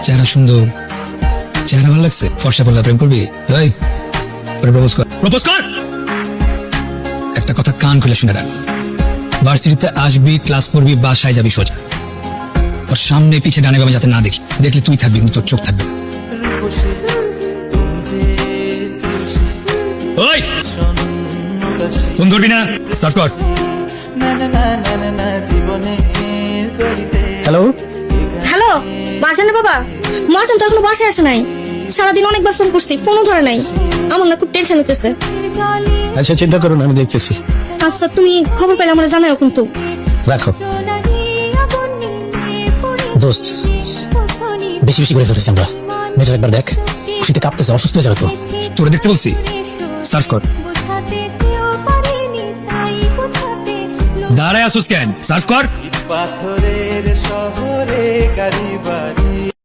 চেহারা সুন্দর, চেহারা ভালো লাগছে, ফর্সা বললে প্রেম করবি? এই প্রপোজ কর, প্রপোজ কর। একটা কথা কান খুলে শুনে রাখ, ভার্সিটিতে আসবি, ক্লাস করবি, বাসায় যাবি সোজা। ওর সামনে পিছে ডানে বামে যাতে না দেখি, দেখলে তুই থাকবি কিন্তু তোর চোখ থাকবে না। ওই ফোন ধরবি না, সার্চ কর। হ্যালো হ্যালো, বাসা না বাবা? মাসেন তো এখনো বাসায় আসে নাই। সারাদিন অনেকবার ফোন করছি, ফোনও ধরে নাই। আমার না খুব টেনশন হতেছে। আচ্ছা চিন্তা করুন, আমি দেখতেছি। আচ্ছা তুমি খবর পেলে আমার জানাও কিন্তু। রাখো। দোস্ত, বেশি বেশি করে ফেলতেছি আমরা। মেয়েটার একবার দেখ, খুশিতে কাঁপতেছে, অসুস্থ হয়ে যাবে তো। তোরে দেখতে বলছি, সার্চ কর। দাঁড়ায় আসুস কেন? সার্চ কর। পাথরের শহরে কারিবাড়ি